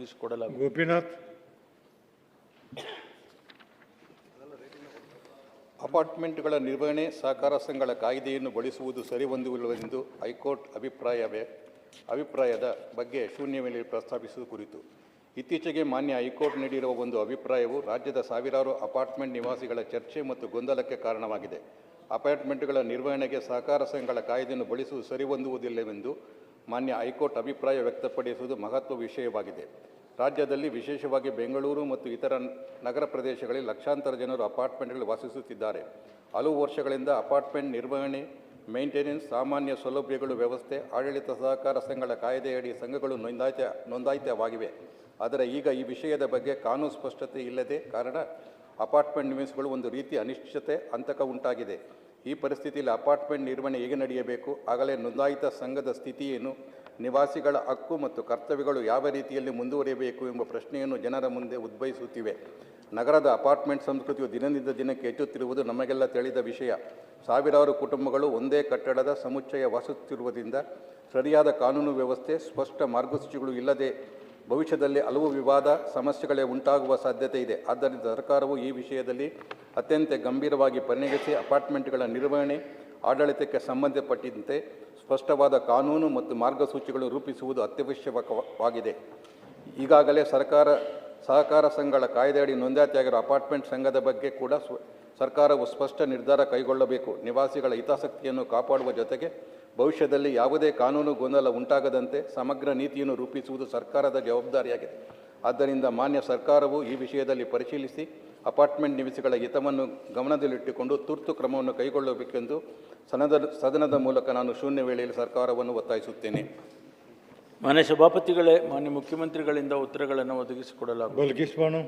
ಒದಗಿಸಿಕೊಡಲಾಗುವುದು. ಗೋಪಿನಾಥ್. ಅಪಾರ್ಟ್ಮೆಂಟ್ಗಳ ನಿರ್ವಹಣೆ ಸಹಕಾರ ಸಂಘಗಳ ಕಾಯ್ದೆಯನ್ನು ಬಳಸುವುದು ಸರಿಹೊಂದುವುದಿಲ್ಲವೆಂದು ಹೈಕೋರ್ಟ್ ಅಭಿಪ್ರಾಯದ ಬಗ್ಗೆ ಶೂನ್ಯ ವೇಳೆಯಲ್ಲಿ ಪ್ರಸ್ತಾಪಿಸುವ ಕುರಿತು ಇತ್ತೀಚೆಗೆ ಮಾನ್ಯ ಹೈಕೋರ್ಟ್ ನೀಡಿರುವ ಒಂದು ಅಭಿಪ್ರಾಯವು ರಾಜ್ಯದ ಸಾವಿರಾರು ಅಪಾರ್ಟ್ಮೆಂಟ್ ನಿವಾಸಿಗಳ ಚರ್ಚೆ ಮತ್ತು ಗೊಂದಲಕ್ಕೆ ಕಾರಣವಾಗಿದೆ. ಅಪಾರ್ಟ್ಮೆಂಟ್ಗಳ ನಿರ್ವಹಣೆಗೆ ಸಹಕಾರ ಸಂಘಗಳ ಕಾಯ್ದೆಯನ್ನು ಬಳಸುವುದು ಸರಿಹೊಂದುವುದಿಲ್ಲವೆಂದು ಮಾನ್ಯ ಹೈಕೋರ್ಟ್ ಅಭಿಪ್ರಾಯ ವ್ಯಕ್ತಪಡಿಸುವುದು ಮಹತ್ವ ವಿಷಯವಾಗಿದೆ. ರಾಜ್ಯದಲ್ಲಿ ವಿಶೇಷವಾಗಿ ಬೆಂಗಳೂರು ಮತ್ತು ಇತರ ನಗರ ಪ್ರದೇಶಗಳಲ್ಲಿ ಲಕ್ಷಾಂತರ ಜನರು ಅಪಾರ್ಟ್ಮೆಂಟ್ಗಳಲ್ಲಿ ವಾಸಿಸುತ್ತಿದ್ದಾರೆ. ಹಲವು ವರ್ಷಗಳಿಂದ ಅಪಾರ್ಟ್ಮೆಂಟ್ ನಿರ್ವಹಣೆ, ಮೇಂಟೆನೆನ್ಸ್, ಸಾಮಾನ್ಯ ಸೌಲಭ್ಯಗಳು ವ್ಯವಸ್ಥೆ, ಆಡಳಿತ ಸಹಕಾರ ಸಂಘಗಳ ಕಾಯ್ದೆಯಡಿ ಸಂಘಗಳು ನೋಂದಾಯಿತವಾಗಿವೆ. ಆದರೆ ಈಗ ಈ ವಿಷಯದ ಬಗ್ಗೆ ಕಾನೂನು ಸ್ಪಷ್ಟತೆ ಇಲ್ಲದೆ ಕಾರಣ ಅಪಾರ್ಟ್ಮೆಂಟ್ ನಿವಾಸಿಗಳು ಒಂದು ರೀತಿ ಅನಿಶ್ಚಿತತೆ ಹಂತಕ ಉಂಟಾಗಿದೆ. ಈ ಪರಿಸ್ಥಿತಿಯಲ್ಲಿ ಅಪಾರ್ಟ್ಮೆಂಟ್ ನಿರ್ವಹಣೆ ಹೇಗೆ ನಡೆಯಬೇಕು, ಆಗಲೇ ನೋಂದಾಯಿತ ಸಂಘದ ಸ್ಥಿತಿ ಏನು, ನಿವಾಸಿಗಳ ಹಕ್ಕು ಮತ್ತು ಕರ್ತವ್ಯಗಳು ಯಾವ ರೀತಿಯಲ್ಲಿ ಮುಂದುವರಿಯಬೇಕು ಎಂಬ ಪ್ರಶ್ನೆಯನ್ನು ಜನರ ಮುಂದೆ ಉದ್ಭವಿಸುತ್ತಿವೆ. ನಗರದ ಅಪಾರ್ಟ್ಮೆಂಟ್ ಸಂಸ್ಕೃತಿಯು ದಿನದಿಂದ ದಿನಕ್ಕೆ ಹೆಚ್ಚುತ್ತಿರುವುದು ನಮಗೆಲ್ಲ ತಿಳಿದ ವಿಷಯ. ಸಾವಿರಾರು ಕುಟುಂಬಗಳು ಒಂದೇ ಕಟ್ಟಡದ ಸಮುಚ್ಚಯ ವಾಸಿಸುತ್ತಿರುವುದರಿಂದ ಸರಿಯಾದ ಕಾನೂನು ವ್ಯವಸ್ಥೆ, ಸ್ಪಷ್ಟ ಮಾರ್ಗಸೂಚಿಗಳು ಇಲ್ಲದೆ ಭವಿಷ್ಯದಲ್ಲಿ ಹಲವು ವಿವಾದ ಸಮಸ್ಯೆಗಳೇ ಉಂಟಾಗುವ ಸಾಧ್ಯತೆ ಇದೆ. ಆದ್ದರಿಂದ ಸರ್ಕಾರವು ಈ ವಿಷಯದಲ್ಲಿ ಅತ್ಯಂತ ಗಂಭೀರವಾಗಿ ಪರಿಗಣಿಸಿ ಅಪಾರ್ಟ್ಮೆಂಟ್ಗಳ ನಿರ್ವಹಣೆ, ಆಡಳಿತಕ್ಕೆ ಸಂಬಂಧಪಟ್ಟಂತೆ ಸ್ಪಷ್ಟವಾದ ಕಾನೂನು ಮತ್ತು ಮಾರ್ಗಸೂಚಿಗಳು ರೂಪಿಸುವುದು ಅತ್ಯವಶ್ಯಕವಾಗಿದೆ. ಈಗಾಗಲೇ ಸಹಕಾರ ಸಂಘಗಳ ಕಾಯ್ದೆಯಡಿ ನೋಂದಾಯಿತಿಯಾಗಿರುವ ಅಪಾರ್ಟ್ಮೆಂಟ್ ಸಂಘದ ಬಗ್ಗೆ ಕೂಡ ಸರ್ಕಾರವು ಸ್ಪಷ್ಟ ನಿರ್ಧಾರ ಕೈಗೊಳ್ಳಬೇಕು. ನಿವಾಸಿಗಳ ಹಿತಾಸಕ್ತಿಯನ್ನು ಕಾಪಾಡುವ ಜೊತೆಗೆ ಭವಿಷ್ಯದಲ್ಲಿ ಯಾವುದೇ ಕಾನೂನು ಗೊಂದಲ ಉಂಟಾಗದಂತೆ ಸಮಗ್ರ ನೀತಿಯನ್ನು ರೂಪಿಸುವುದು ಸರ್ಕಾರದ ಜವಾಬ್ದಾರಿಯಾಗಿದೆ. ಆದ್ದರಿಂದ ಮಾನ್ಯ ಸರ್ಕಾರವು ಈ ವಿಷಯದಲ್ಲಿ ಪರಿಶೀಲಿಸಿ ಅಪಾರ್ಟ್ಮೆಂಟ್ ನಿವಾಸಿಗಳ ಹಿತವನ್ನು ಗಮನದಲ್ಲಿಟ್ಟುಕೊಂಡು ತುರ್ತು ಕ್ರಮವನ್ನು ಕೈಗೊಳ್ಳಬೇಕೆಂದು ಸದನದ ಮೂಲಕ ನಾನು ಶೂನ್ಯ ವೇಳೆಯಲ್ಲಿ ಸರ್ಕಾರವನ್ನು ಒತ್ತಾಯಿಸುತ್ತೇನೆ. ಮಾನ್ಯ ಸಭಾಪತಿಗಳೇ, ಮಾನ್ಯ ಮುಖ್ಯಮಂತ್ರಿಗಳಿಂದ ಉತ್ತರಗಳನ್ನು ಒದಗಿಸಿಕೊಡಲಾಗುವುದು.